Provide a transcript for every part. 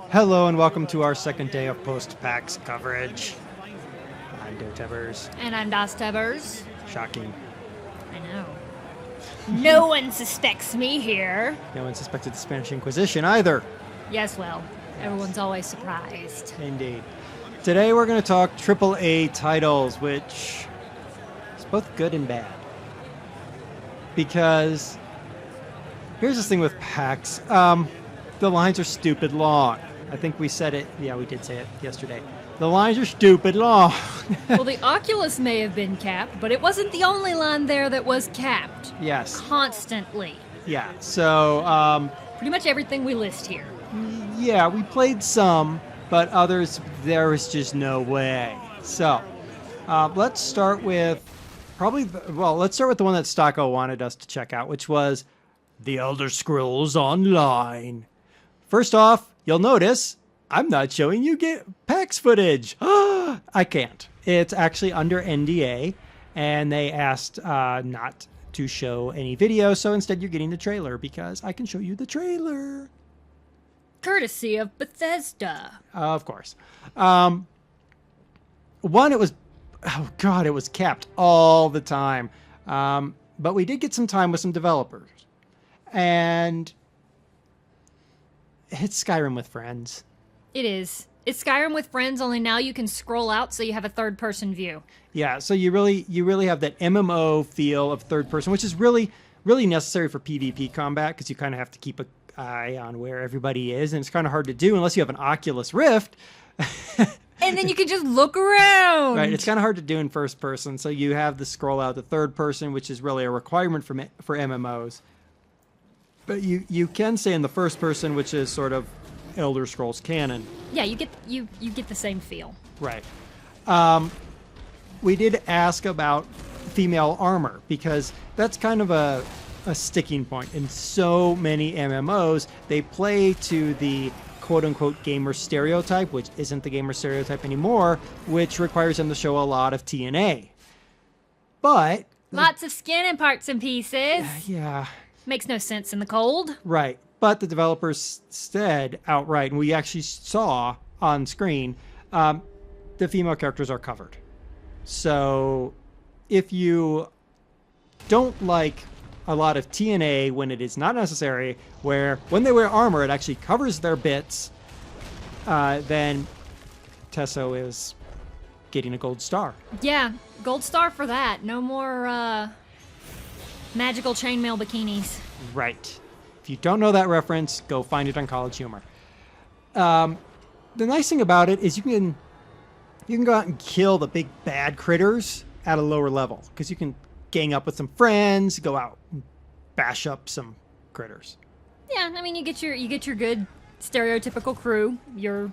Hello and welcome to our second day of post-PAX coverage. I'm DerTebbers. And I'm DasTebbers. Shocking. I know. No one suspects me here. No one suspected the Spanish Inquisition either. Yes, well, everyone's always surprised. Indeed. Today we're going to talk AAA titles, which is both good and bad. Because here's the thing with PAX. The lines are stupid long. I think we said it. Yeah, we did say it yesterday. The lines are stupid long. Well, the Oculus may have been capped, but it wasn't the only line there that was capped. Yes. Constantly. Yeah, so... pretty much everything we list here. Yeah, we played some, but others, there was just no way. So, let's start with let's start with the one that Stocko wanted us to check out, which was The Elder Scrolls Online. First off, you'll notice I'm not showing you PAX footage. I can't. It's actually under NDA, and they asked not to show any video, so instead you're getting the trailer because I can show you the trailer. Courtesy of Bethesda. Of course. It was capped all the time. But we did get some time with some developers. And it's Skyrim with friends. It is. It's Skyrim with friends, only now you can scroll out so you have a third-person view. Yeah, so you really have that MMO feel of third person, which is really, really necessary for PvP combat because you kind of have to keep an eye on where everybody is, and it's kind of hard to do unless you have an Oculus Rift. And then you can just look around. Right, it's kind of hard to do in first person, so you have the scroll out the third person, which is really a requirement for MMOs. But you can say in the first person, which is sort of Elder Scrolls canon. Yeah, you get the same feel. Right. We did ask about female armor because that's kind of a sticking point in so many MMOs. They play to the quote-unquote gamer stereotype, which isn't the gamer stereotype anymore, which requires them to show a lot of TNA. But lots of skin and parts and pieces. Yeah. Makes no sense in the cold. Right. But the developers said outright, and we actually saw on screen, the female characters are covered. So if you don't like a lot of TNA when it is not necessary, where when they wear armor it actually covers their bits, then Tesso is getting a gold star. Yeah, gold star for that. No more magical chainmail bikinis. Right. If you don't know that reference, go find it on College Humor. The nice thing about it is you can go out and kill the big bad critters at a lower level because you can gang up with some friends, go out and bash up some critters. Yeah, I mean you get your good stereotypical crew, your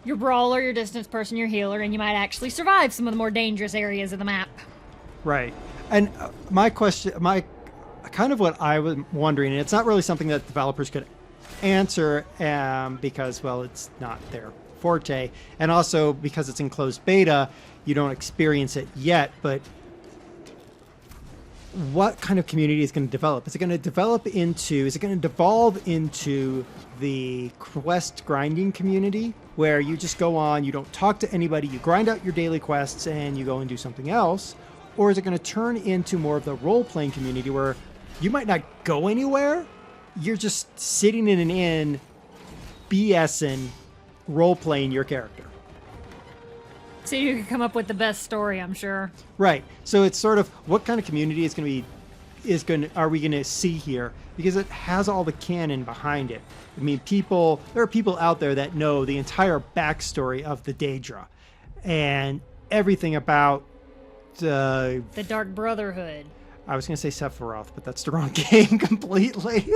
brawler, your distance person, your healer, and you might actually survive some of the more dangerous areas of the map. Right. And my kind of what I was wondering, and it's not really something that developers could answer because, well, it's not their forte, and also because it's in closed beta, you don't experience it yet, but what kind of community is going to develop? Is it going to develop into, is it going to devolve into the quest grinding community where you just go on, you don't talk to anybody, you grind out your daily quests and you go and do something else? Or is it going to turn into more of the role-playing community where you might not go anywhere, you're just sitting in an inn, BSing, role-playing your character? So you can come up with the best story, I'm sure. Right. So it's sort of what kind of community are we going to see here? Because it has all the canon behind it. I mean, there are people out there that know the entire backstory of the Daedra and everything about the Dark Brotherhood. I was going to say Sephiroth, but that's the wrong game completely.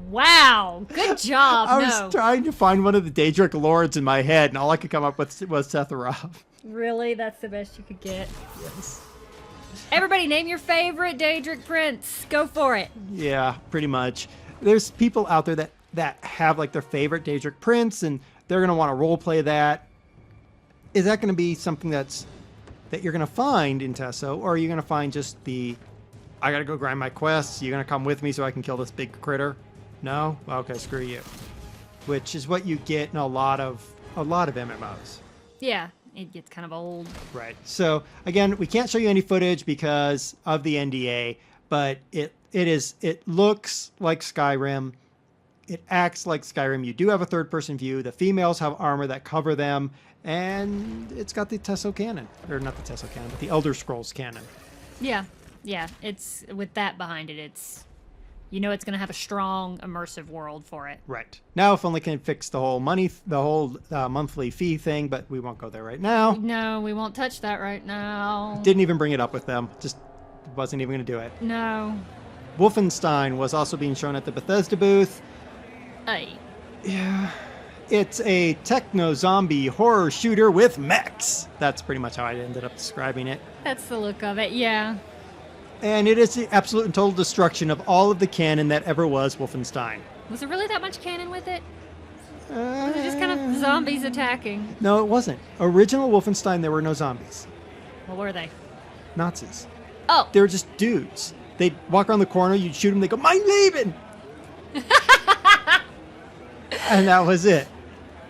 Wow, good job. I was trying to find one of the Daedric lords in my head, and all I could come up with was Sephiroth. Really? That's the best you could get? Yes. Everybody name your favorite Daedric prince. Go for it. Yeah, pretty much. There's people out there that have like their favorite Daedric prince, and they're going to want to roleplay that. Is that going to be something that you're going to find in Tesso, or are you going to find just the I gotta go grind my quests. You gonna come with me so I can kill this big critter? No? Okay, screw you. Which is what you get in a lot of MMOs. Yeah, it gets kind of old. Right. So again, we can't show you any footage because of the NDA, but it looks like Skyrim. It acts like Skyrim. You do have a third-person view. The females have armor that cover them, and it's got the Tesso cannon, or not the Tesso cannon, but the Elder Scrolls cannon. Yeah. It's with that behind it. It's it's going to have a strong immersive world for it. Right. Now, if only can fix the whole monthly fee thing, but we won't go there right now. No, we won't touch that right now. Didn't even bring it up with them. Just wasn't even going to do it. No. Wolfenstein was also being shown at the Bethesda booth. Aye. Yeah. It's a techno-zombie horror shooter with mechs. That's pretty much how I ended up describing it. That's the look of it, yeah. And it is the absolute and total destruction of all of the canon that ever was Wolfenstein. Was there really that much canon with it? Was it just kind of zombies attacking? No, it wasn't. Original Wolfenstein, there were no zombies. What were they? Nazis. Oh. They were just dudes. They'd walk around the corner, you'd shoot them, they go, "Mein Leben!" And that was it.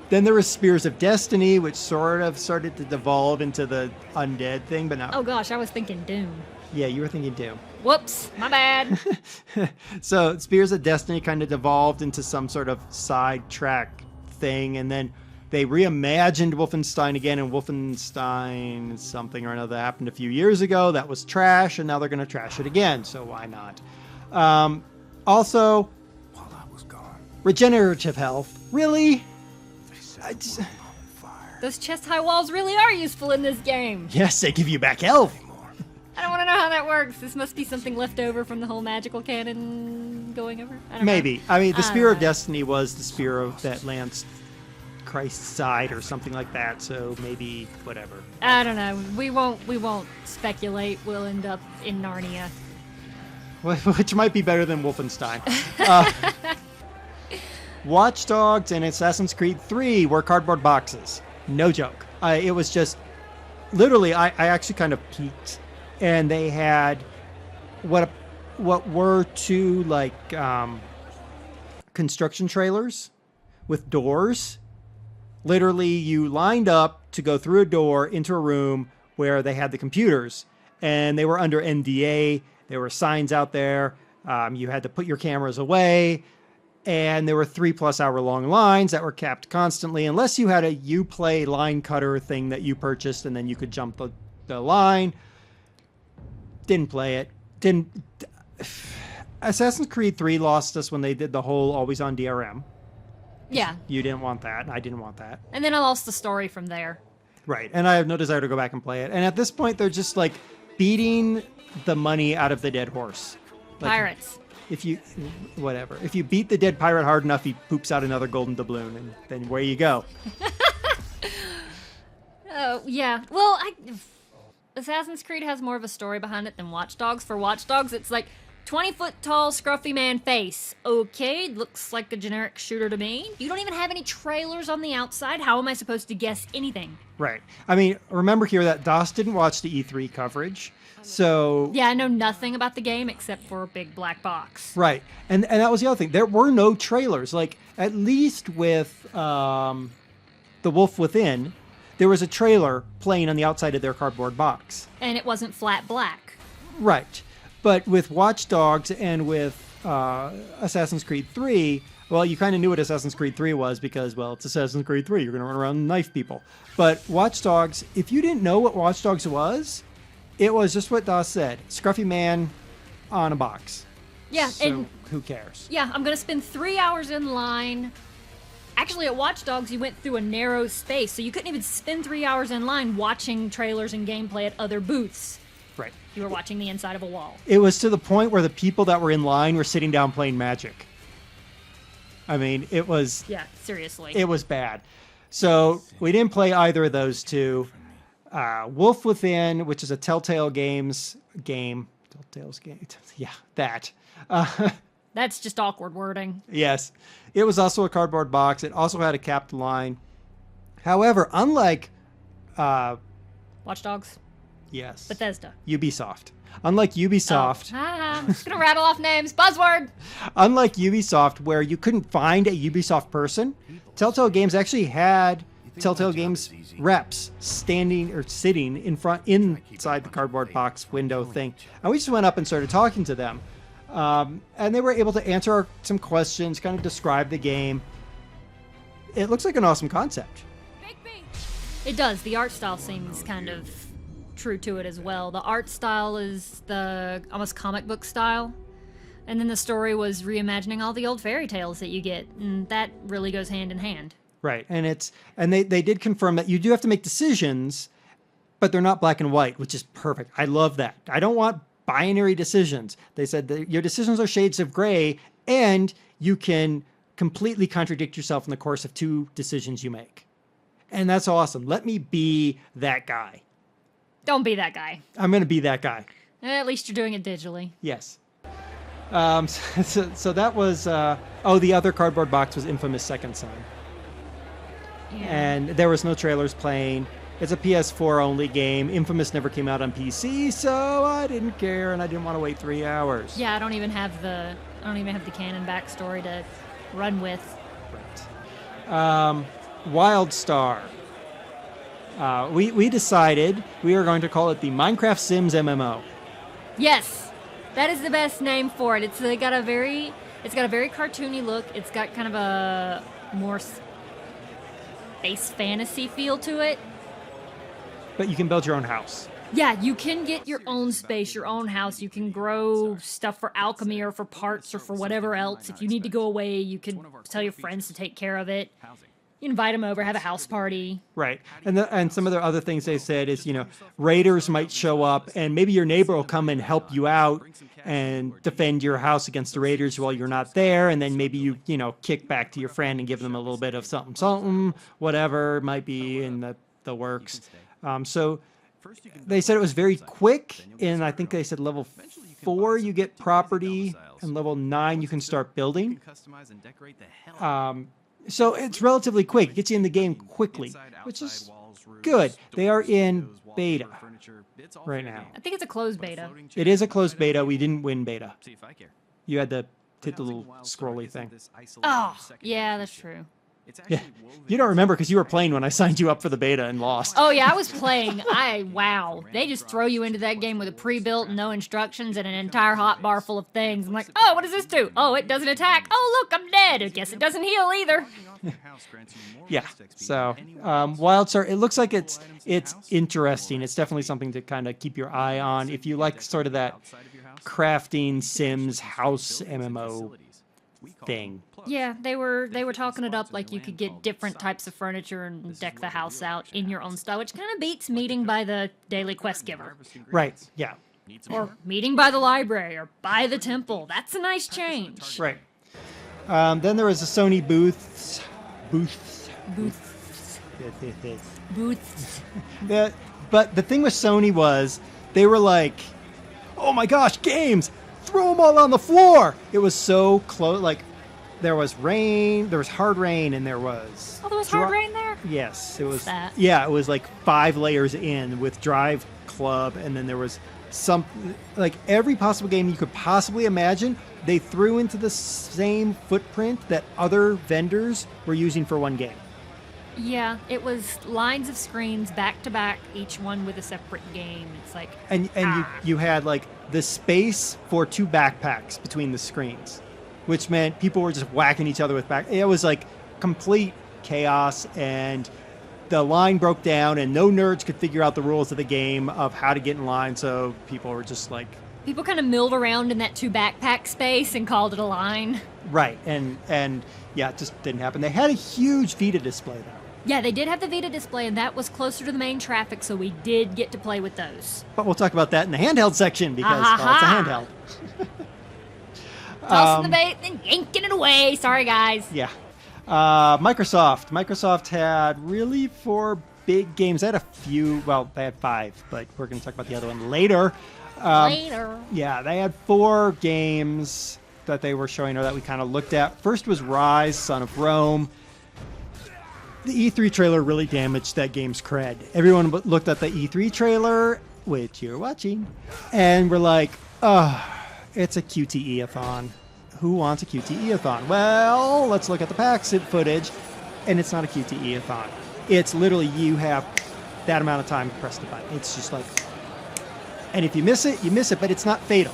Then there was Spears of Destiny, which sort of started to devolve into the undead thing, but not. Oh gosh, I was thinking Doom. Yeah, you were thinking Doom. Whoops, my bad. So Spears of Destiny kind of devolved into some sort of sidetrack thing, and then they reimagined Wolfenstein again, and Wolfenstein something or another happened a few years ago. That was trash, and now they're going to trash it again, so why not? Also, While I was gone, regenerative health. Really? Those chest-high walls really are useful in this game. Yes, they give you back health. I don't want to know how that works. This must be something left over from the whole magical cannon going over. I don't Maybe. know. I mean, the Spear of Destiny was the spear that lands Christ's side or something like that, so maybe whatever. I don't know. We won't speculate. We'll end up in Narnia. Which might be better than Wolfenstein. Watch Dogs and Assassin's Creed 3 were cardboard boxes. No joke. It was just... Literally, I actually kind of peeked. And they had what were two, like, construction trailers with doors. Literally, you lined up to go through a door into a room where they had the computers. And they were under NDA. There were signs out there. You had to put your cameras away. And there were 3+ hour long lines that were capped constantly, unless you had a Uplay line cutter thing that you purchased, and then you could jump the line. Didn't play it. Assassin's Creed 3 lost us when they did the whole always on DRM. Yeah. You didn't want that. I didn't want that. And then I lost the story from there. Right. And I have no desire to go back and play it. And at this point, they're just like beating the money out of the dead horse. Like, Pirates. if you beat the dead pirate hard enough, he poops out another golden doubloon, and then where you go. Oh, yeah. Well, Assassin's Creed has more of a story behind it than Watch Dogs. For Watch Dogs, it's like 20-foot tall, scruffy man face. Okay, looks like a generic shooter to me. You don't even have any trailers on the outside. How am I supposed to guess anything? Right. I mean, remember here that DOS didn't watch the E3 coverage, so... Yeah, I know nothing about the game except for a big black box. Right. And that was the other thing. There were no trailers. Like, at least with The Wolf Within, there was a trailer playing on the outside of their cardboard box. And it wasn't flat black. Right. But with Watch Dogs and with Assassin's Creed 3, well, you kind of knew what Assassin's Creed 3 was because, well, it's Assassin's Creed 3. You're going to run around and knife people. But Watch Dogs, if you didn't know what Watch Dogs was, it was just what DOS said. Scruffy man on a box. Yeah, So and who cares? yeah, I'm going to spend 3 hours in line. Actually, at Watch Dogs, you went through a narrow space, so you couldn't even spend 3 hours in line watching trailers and gameplay at other booths. Right. You were watching the inside of a wall. It was to the point where the people that were in line were sitting down playing Magic. I mean, it was... Yeah, seriously. It was bad. So we didn't play either of those two. Wolf Within, which is a Telltale game. Telltale's game. Yeah, that. That's just awkward wording. Yes. It was also a cardboard box. It also had a capped line. However, unlike... Watch Dogs? yes. Bethesda. Ubisoft. Unlike Ubisoft, Oh. I'm just gonna rattle off names. Buzzword. Unlike Ubisoft, where you couldn't find a Ubisoft person, Telltale Games actually had Telltale Games reps standing or sitting inside the cardboard box window thing. And we just went up and started talking to them. And they were able to answer some questions, kind of describe the game. It looks like an awesome concept. It does. The art style seems kind of true to it as well. The art style is the almost comic book style. And then the story was reimagining all the old fairy tales that you get. And that really goes hand in hand. Right. And they did confirm that you do have to make decisions, but they're not black and white, which is perfect. I love that. I don't want binary decisions. They said that your decisions are shades of gray, and you can completely contradict yourself in the course of 2 decisions you make. And that's awesome. Let me be that guy. Don't be that guy. I'm going to be that guy. At least you're doing it digitally. Yes. So that was... the other cardboard box was Infamous Second Son. Yeah. And there was no trailers playing. It's a PS4 only game. Infamous never came out on PC, so I didn't care, and I didn't want to wait 3 hours. Yeah, I don't even have the canon backstory to run with. Right. WildStar. We decided we are going to call it the Minecraft Sims MMO. Yes, that is the best name for it. It's got a very cartoony look. It's got kind of a more space fantasy feel to it. But you can build your own house. Yeah, you can get your own space, your own house. You can grow stuff for alchemy or for parts or for whatever else. If you need to go away, you can tell your friends to take care of it. You invite them over, have a house party. Right. And some of the other things they said is, raiders might show up, and maybe your neighbor will come and help you out and defend your house against the raiders while you're not there. And then maybe you kick back to your friend and give them a little bit of something, whatever might be in the works. So they said it was very quick, and I think they said level 4 you get property, and level 9 you can start building. So it's relatively quick. It gets you in the game quickly, which is good. They are in beta right now. I think it's a closed beta. It is a closed beta. We didn't win beta. You had to hit the little scrolly thing. Oh, yeah, that's true. Yeah, you don't remember because you were playing when I signed you up for the beta and lost. Oh yeah, I was playing. Wow. They just throw you into that game with a pre-built, no instructions, and an entire hotbar full of things. I'm like, oh, what does this do? Oh, it doesn't attack. Oh, look, I'm dead. I guess it doesn't heal either. Yeah. So, WildStar, it looks like it's interesting. It's definitely something to kind of keep your eye on if you like sort of that crafting Sims house MMO thing. Yeah, they were talking it up like you could get different types of furniture and deck the house out in your own style, which kind of beats meeting by the daily quest giver. Right, yeah. Or meeting by the library or by the temple. That's a nice change. Right. Then there was a Sony booth. But the thing with Sony was they were like, oh my gosh, games! Throw them all on the floor! It was so close, like, there was rain, there was hard rain, and there was... Oh, there was hard rain there? Yes. It was. That? Yeah, it was like 5 layers in with Drive Club, and then there was like every possible game you could possibly imagine, they threw into the same footprint that other vendors were using for one game. Yeah, it was lines of screens back to back, each one with a separate game. It's like... And you had like the space for 2 backpacks between the screens, which meant people were just whacking each other with back. It was like complete chaos, and the line broke down, and no nerds could figure out the rules of the game of how to get in line, so people were just like... People kind of milled around in that 2 backpack space and called it a line. Right, and yeah, it just didn't happen. They had a huge Vita display, though. Yeah, they did have the Vita display, and that was closer to the main traffic, so we did get to play with those. But we'll talk about that in the handheld section, because well, it's a handheld. Tossing the bait and yanking it away. Sorry, guys. Yeah. Microsoft had really 4 big games. They had a few, well, they had 5, but we're going to talk about the other one later. Yeah, they had 4 games that they were showing or that we kind of looked at. First was Rise, Son of Rome. The E3 trailer really damaged that game's cred. Everyone looked at the E3 trailer, which you're watching, and we're like, it's a QTE-a-thon. Who wants a QTE-a-thon? Well, let's look at the PAX footage, and it's not a QTE-a-thon. It's literally you have that amount of time to press the button. It's just like, and if you miss it, you miss it, but it's not fatal.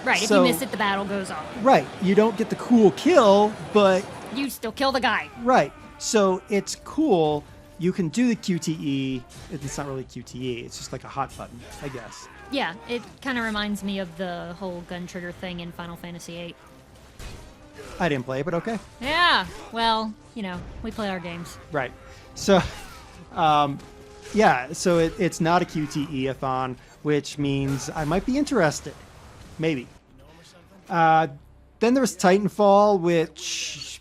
Right, if you miss it, the battle goes on. Right, you don't get the cool kill, but... You still kill the guy. Right, so it's cool. You can do the QTE. It's not really QTE, it's just like a hot button, I guess. Yeah, it kind of reminds me of the whole gun trigger thing in Final Fantasy VIII. I didn't play, but okay. Yeah, well, we play our games. Right. So, yeah, so it's not a QTE-a-thon, which means I might be interested. Maybe. Then there's Titanfall, which...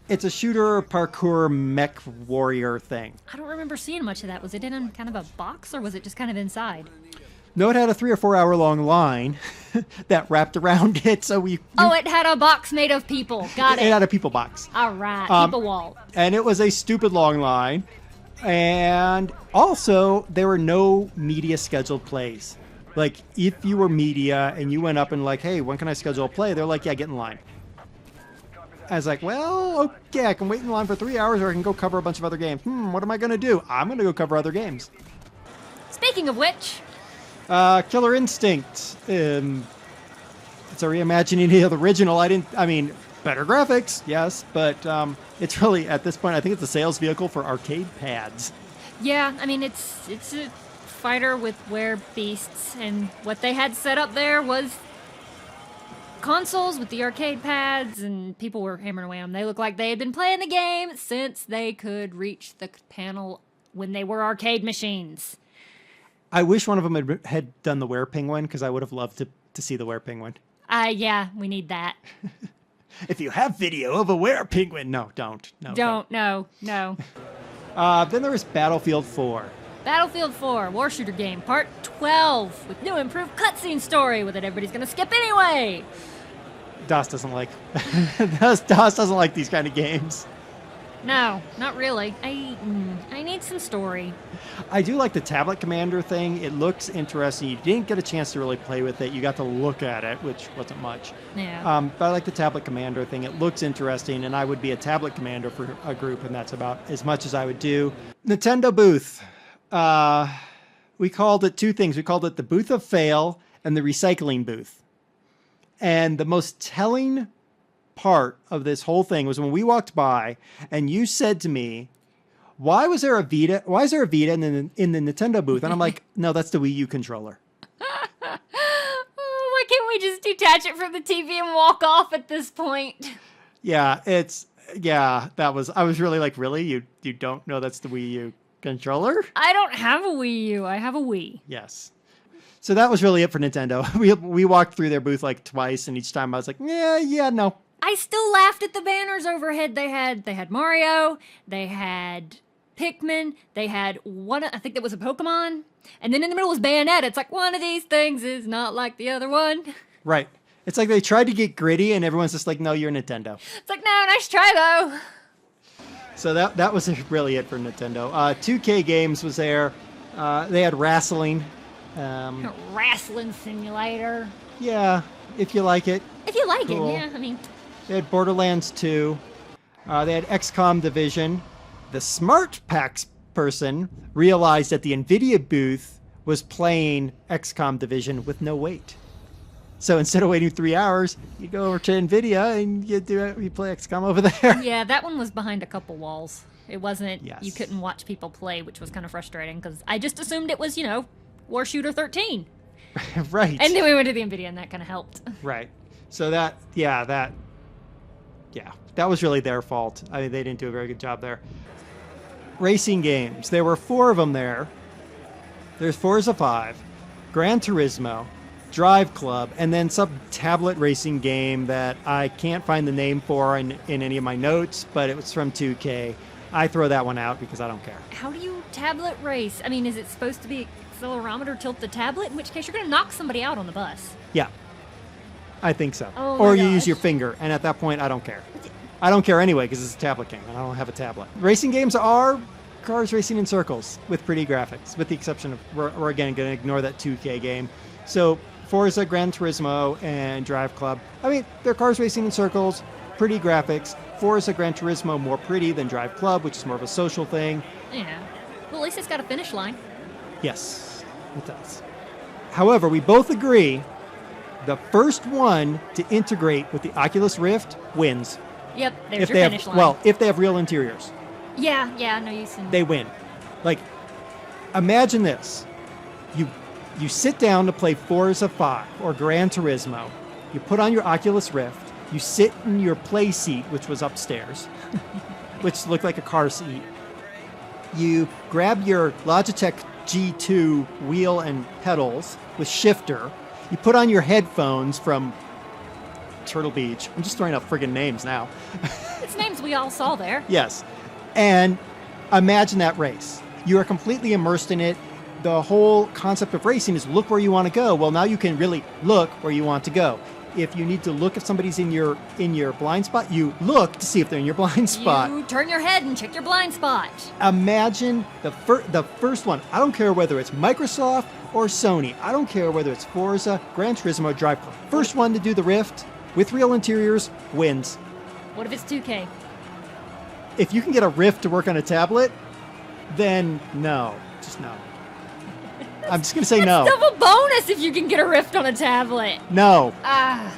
It's a shooter parkour mech warrior thing. I don't remember seeing much of that. Was it in kind of a box, or was it just kind of inside? No, it had a 3 or 4 hour long line that wrapped around it, so it had a box made of people. Got it. It had a people box. All right, people wall. And it was a stupid long line. And also, there were no media scheduled plays. Like, if you were media and you went up and like, hey, when can I schedule a play? They're like, yeah, get in line. I was like, well, okay, I can wait in line for 3 hours or I can go cover a bunch of other games. What am I going to do? I'm going to go cover other games. Speaking of which... Killer Instinct. It's a reimagining of the original. Better graphics, yes, but it's really, at this point, I think it's a sales vehicle for arcade pads. Yeah, it's a fighter with beasts, and what they had set up there was consoles with the arcade pads, and people were hammering away on them. They looked like they had been playing the game since they could reach the panel when they were arcade machines. I wish one of them had done the Were-Penguin, because I would have loved to see the Were-Penguin. Yeah, we need that. If you have video of a Were-Penguin. No, don't. No. Then there was Battlefield 4. Battlefield 4, War Shooter game, Part 12, with new improved cutscene story with it everybody's gonna skip anyway. DAS doesn't like DAS doesn't like these kind of games. No, not really. I need some story. I do like the tablet commander thing. It looks interesting. You didn't get a chance to really play with it. You got to look at it, which wasn't much. Yeah. But I like the tablet commander thing. It looks interesting, and I would be a tablet commander for a group, and that's about as much as I would do. Nintendo booth. We called it two things. We called it the booth of fail and the recycling booth. And the most telling part of this whole thing was when we walked by and you said to me, why is there a Vita in the Nintendo booth? And I'm like, no, that's the Wii U controller. Why can't we just detach it from the TV and walk off at this point? Yeah, I was really like, really? You don't know that's the Wii U controller? I don't have a Wii U. I have a Wii. Yes. So that was really it for Nintendo. We walked through their booth like twice, and each time I was like, no. I still laughed at the banners overhead. They had Mario, they had Pikmin, they had one, I think it was a Pokemon, and then in the middle was Bayonetta. It's like, one of these things is not like the other one. Right. It's like they tried to get gritty, and everyone's just like, no, you're Nintendo. It's like, no, nice try, though. So that was really it for Nintendo. 2K Games was there. They had wrestling. Wrestling simulator. Yeah, if you like it. If you like cool. it, yeah. They had Borderlands 2. They had XCOM Division. The smart PAX person realized that the NVIDIA booth was playing XCOM Division with no wait. So instead of waiting 3 hours, you go over to NVIDIA and you play XCOM over there. Yeah, that one was behind a couple walls. It wasn't, yes. You couldn't watch people play, which was kind of frustrating because I just assumed it was, War Shooter 13. Right. And then we went to the NVIDIA and that kind of helped. Right. So that was really their fault. I mean, they didn't do a very good job there. Racing games. There were 4 of them there. There's Forza 5, Gran Turismo, Drive Club, and then some tablet racing game that I can't find the name for in any of my notes, but it was from 2K. I throw that one out because I don't care. How do you tablet race? I mean, is it supposed to be accelerometer tilt the tablet? In which case you're going to knock somebody out on the bus. Yeah. I think so. Oh or my you gosh. use your finger, and at that point, I don't care. I don't care anyway because it's a tablet game, and I don't have a tablet. Racing games are cars racing in circles with pretty graphics, with the exception of, we're again going to ignore that 2K game. So Forza, Gran Turismo, and Drive Club. I mean, they're cars racing in circles, pretty graphics. Forza, Gran Turismo, more pretty than Drive Club, which is more of a social thing. Yeah. Well, at least it's got a finish line. Yes, it does. However, we both agree the first one to integrate with the Oculus Rift wins. Yep, there's If your they finish have, line. well, if they have real interiors, yeah, no use in... they win. Like, imagine this. You sit down to play Forza 5 or Gran Turismo. You put on your Oculus Rift. You sit in your play seat, which was upstairs, which looked like a car seat. You grab your Logitech G2 wheel and pedals with shifter. You put on your headphones from Turtle Beach. I'm just throwing out friggin' names now. It's names we all saw there. Yes. And imagine that race. You are completely immersed in it. The whole concept of racing is look where you want to go. Well, now you can really look where you want to go. If you need to look if somebody's in your blind spot, you look to see if they're in your blind spot. You turn your head and check your blind spot. Imagine the first one. I don't care whether it's Microsoft or Sony. I don't care whether it's Forza, Gran Turismo, or Drive Club. First one to do the Rift with real interiors wins. What if it's 2K? If you can get a Rift to work on a tablet, then no. Just no. I'm just going to say no. Double bonus if you can get a Rift on a tablet. No. Ah.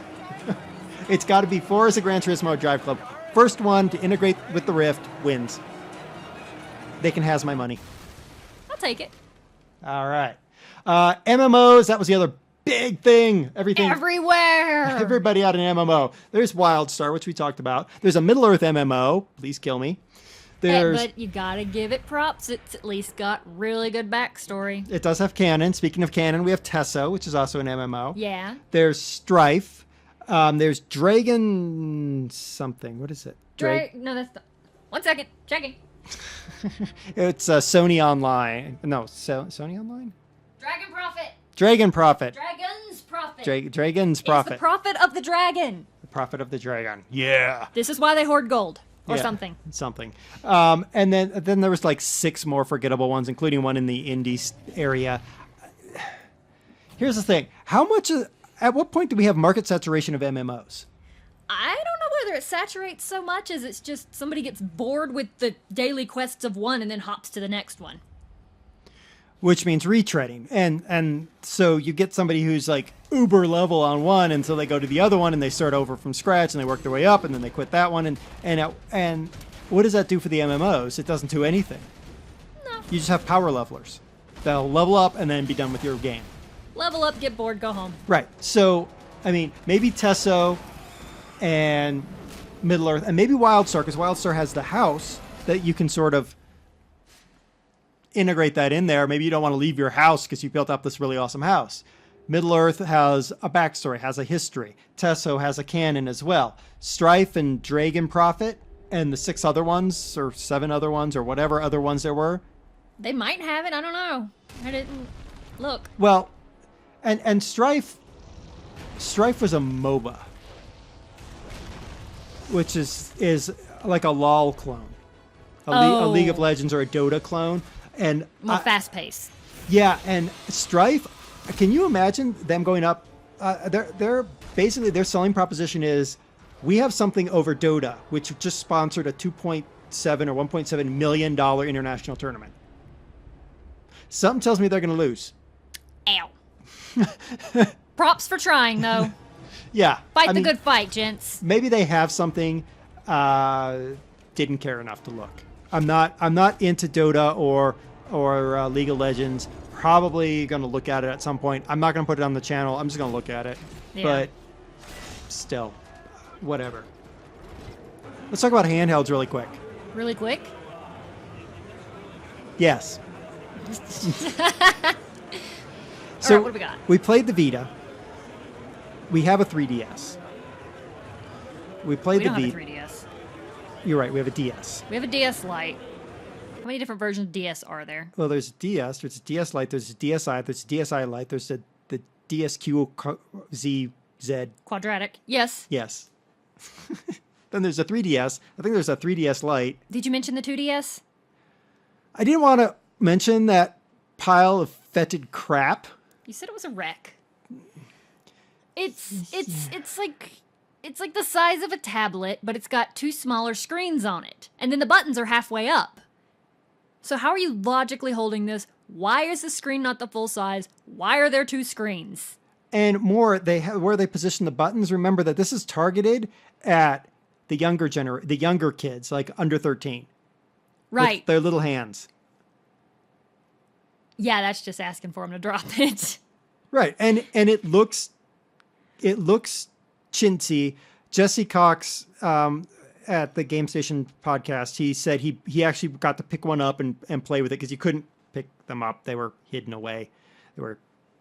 It's got to be Forza, Gran Turismo, or Drive Club. First one to integrate with the Rift wins. They can has my money. I'll take it. All right. MMOs, that was the other big thing. Everywhere. Everybody had an MMO. There's WildStar, which we talked about. There's a Middle-earth MMO. Please kill me. But you gotta give it props. It's at least got really good backstory. It does have canon. Speaking of canon, we have Tesso, which is also an MMO. Yeah. There's Strife. There's Dragon something. What is it? No, that's not. 1 second. Checking. It's Sony Online. No, Sony Online? Dragon Prophet. Dragon Prophet. Dragon's Prophet. Dragon's It's Prophet. the prophet of the dragon. The Prophet of the Dragon. Yeah. This is why they hoard gold. Or Yeah, something. Something. And then there was like 6 more forgettable ones, including one in the indie area. Here's the thing. At what point do we have market saturation of MMOs? I don't know whether it saturates so much as it's just somebody gets bored with the daily quests of one and then hops to the next one. Which means retreading. And so you get somebody who's like uber level on one, and so they go to the other one and they start over from scratch and they work their way up and then they quit that one. And what does that do for the MMOs? It doesn't do anything. No. You just have power levelers. They'll level up and then be done with your game. Level up, get bored, go home. Right. So, I mean, maybe Tesso and Middle-earth and maybe WildStar, because WildStar has the house that you can sort of integrate that in there. Maybe you don't want to leave your house because you built up this really awesome house. Middle-earth has a backstory, has a history. Tesso has a canon as well. Strife and Dragon Prophet and the 6 other ones or 7 other ones or whatever other ones there were. They might have it, I don't know. I didn't look. Well, and Strife was a MOBA, which is like a LOL clone. A League of Legends or a Dota clone. And More fast paced. Yeah, and Strife, can you imagine them going up? They're basically, their selling proposition is, we have something over Dota, which just sponsored a $2.7 or $1.7 million international tournament. Something tells me they're going to lose. Ow. Props for trying, though. Yeah. Fight the good fight, gents. Maybe they have something, didn't care enough to look. I'm not into Dota or League of Legends. Probably going to look at it at some point. I'm not going to put it on the channel. I'm just going to look at it. Yeah. But still, whatever. Let's talk about handhelds really quick. Really quick? Yes. So, all right, what do we got? We played the Vita. We have a 3DS. We played the Vita. We don't have a 3DS. You're right. We have a DS. We have a DS Lite. How many different versions of DS are there? Well, there's a DS. There's a DS Lite. There's a DSi. There's a DSi Lite. There's the DSQZZ. Quadratic. Yes. Yes. Then there's a 3DS. I think there's a 3DS Lite. Did you mention the 2DS? I didn't want to mention that pile of fetid crap. You said it was a wreck. It's like the size of a tablet, but it's got 2 smaller screens on it. And then the buttons are halfway up. So how are you logically holding this? Why is the screen not the full size? Why are there 2 screens? And more, where they position the buttons. Remember that this is targeted at the younger kids, like under 13. Right. With their little hands. Yeah, that's just asking for them to drop it. Right. And it looks chintzy. Jesse Cox, at the Game Station podcast, he said he actually got to pick one up and play with it because you couldn't pick them up. They were hidden away. They were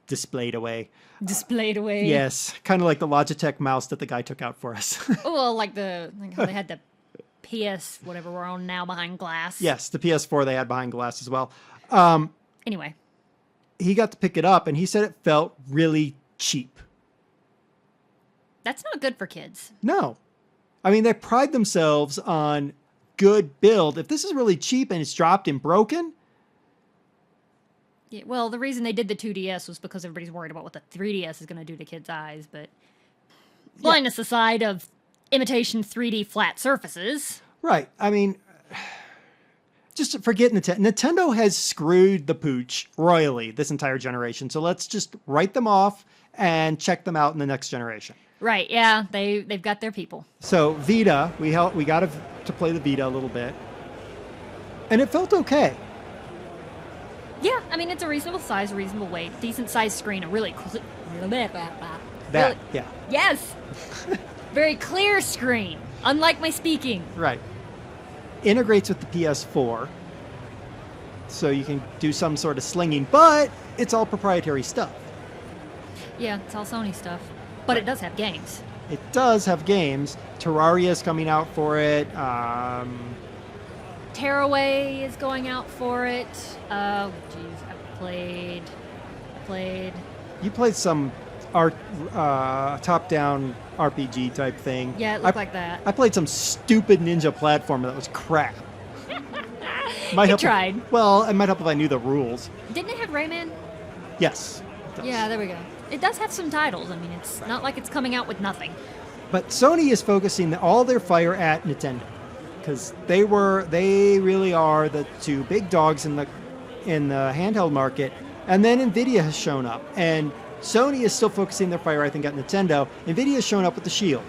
displayed away. Displayed away. Yes. Kind of like the Logitech mouse that the guy took out for us. Oh, well, like how they had the PS, whatever we're on now, behind glass. Yes, the PS4 they had behind glass as well. Anyway. He got to pick it up and he said it felt really cheap. That's not good for kids. No. I mean, they pride themselves on good build. If this is really cheap and it's dropped and broken. Yeah, well, the reason they did the 2DS was because everybody's worried about what the 3DS is going to do to kids' eyes, but blindness aside of imitation 3D flat surfaces. Right. I mean, just forget Nintendo. Nintendo has screwed the pooch royally this entire generation, so let's just write them off and check them out in the next generation. Right, yeah, they've got their people. So Vita, we got to play the Vita a little bit, and it felt okay. Yeah, I mean, it's a reasonable size, reasonable weight, decent sized screen, a really Yeah. Yes! Very clear screen, unlike my speaking. Right. Integrates with the PS4, so you can do some sort of slinging, but it's all proprietary stuff. Yeah, it's all Sony stuff. But it does have games. It does have games. Terraria is coming out for it. Tearaway is going out for it. Oh, jeez, I played. You played some top-down RPG type thing. Yeah, it looked like that. I played some stupid ninja platform that was crap. You tried. Well, it might help if I knew the rules. Didn't it have Rayman? Yes. It does. Yeah, there we go. It does have some titles. I mean, it's not like it's coming out with nothing. But Sony is focusing all their fire at Nintendo because they really are the 2 big dogs in the handheld market, and then Nvidia has shown up, and Sony is still focusing their fire, I think, at Nintendo. Nvidia has shown up with the Shield,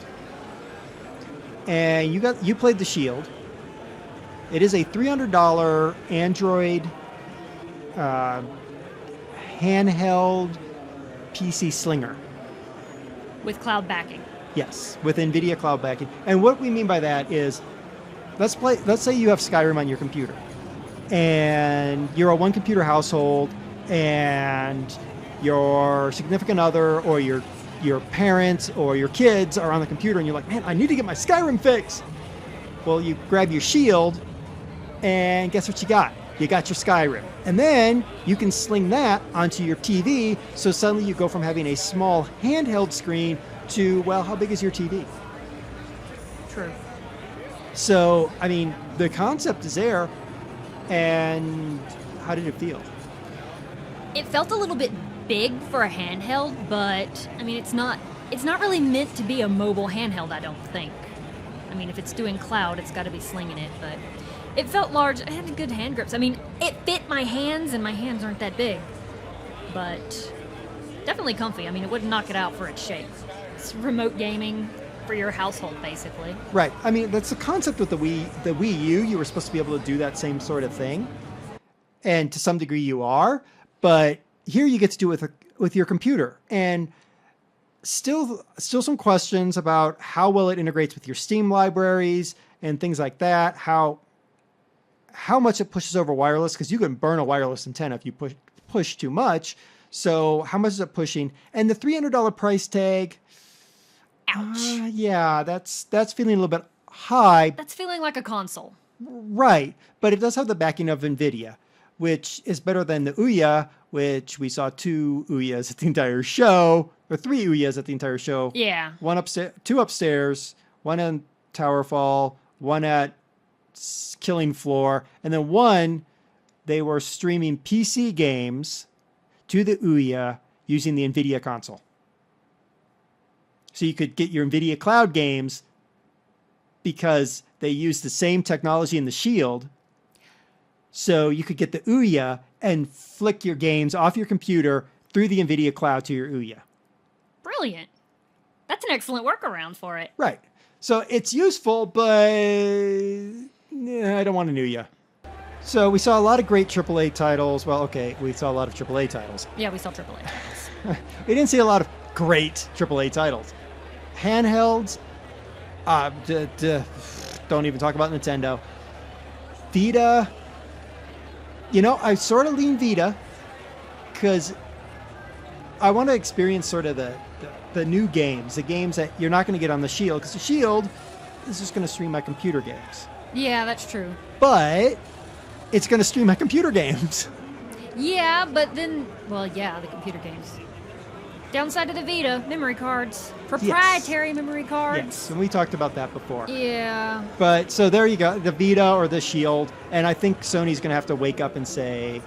and you played the Shield. It is a $300 Android handheld PC slinger. With cloud backing. Yes, with NVIDIA cloud backing. And what we mean by that is, let's say you have Skyrim on your computer, and you're a 1-computer household, and your significant other or your parents or your kids are on the computer, and you're like, man, I need to get my Skyrim fix. Well, you grab your Shield, and guess what you got? You got your Skyrim. And then you can sling that onto your TV, so suddenly you go from having a small handheld screen to, well, how big is your TV? True. So, I mean, the concept is there, and how did it feel? It felt a little bit big for a handheld, but, I mean, it's not really meant to be a mobile handheld, I don't think. I mean, if it's doing cloud, it's got to be slinging it, but it felt large. It had good hand grips. I mean, it fit my hands, and my hands aren't that big. But definitely comfy. I mean, it wouldn't knock it out for its shape. It's remote gaming for your household, basically. Right. I mean, that's the concept with the Wii U. You were supposed to be able to do that same sort of thing. And to some degree you are. But here you get to do it with your computer. And still some questions about how well it integrates with your Steam libraries and things like that. How much it pushes over wireless, because you can burn a wireless antenna if you push too much. So how much is it pushing? And the $300 price tag. Ouch. Yeah, that's feeling a little bit high. That's feeling like a console. Right, but it does have the backing of NVIDIA, which is better than the Ouya, which we saw 2 Ouyas at the entire show, or 3 Ouyas at the entire show. Yeah. 2 upstairs, 1 in Towerfall, 1 at Killing Floor, and then 1, they were streaming PC games to the Ouya using the NVIDIA console. so you could get your NVIDIA cloud games because they use the same technology in the Shield. So you could get the Ouya and flick your games off your computer through the NVIDIA cloud to your Ouya. Brilliant. That's an excellent workaround for it. Right. So it's useful, but I don't want an Ouya. So we saw a lot of great AAA titles. Well, okay, we saw a lot of AAA titles. Yeah, we saw AAA titles. We didn't see a lot of great AAA titles. Handhelds, don't even talk about Nintendo. Vita, I sort of lean Vita because I want to experience sort of the new games, the games that you're not going to get on the Shield, because the Shield is just going to stream my computer games. Yeah, that's true. But it's going to stream my computer games. Yeah, but then, the computer games. Downside of the Vita, memory cards. Proprietary memory cards. Yes, and we talked about that before. Yeah. But, so there you go, the Vita or the Shield, and I think Sony's going to have to wake up and say,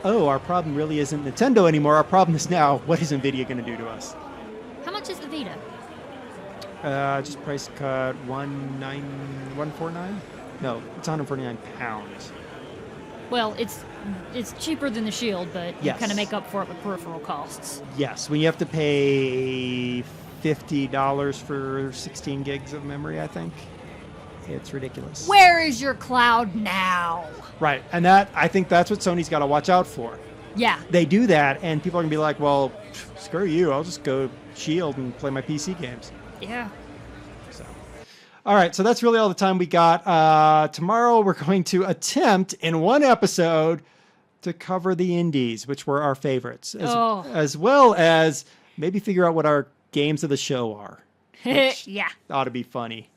oh, our problem really isn't Nintendo anymore, our problem is now, what is NVIDIA going to do to us? How much is the Vita? Just price cut $149? No, it's £149. Well, it's cheaper than the Shield, but you Yes. kind of make up for it with peripheral costs. Yes, when you have to pay $50 for 16 gigs of memory, I think. It's ridiculous. Where is your cloud now? Right, and I think that's what Sony's got to watch out for. Yeah. They do that, and people are going to be like, well, screw you, I'll just go Shield and play my PC games. Yeah. So, all right, so that's really all the time we got. Tomorrow we're going to attempt in one episode to cover the indies, which were our favorites, as well as maybe figure out what our games of the show are. Yeah. Ought to be funny.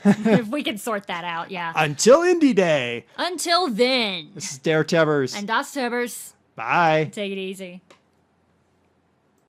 If we can sort that out, yeah. Until Indie Day. Until then. This is DerTebbers. And DasTebbers. Bye. Take it easy.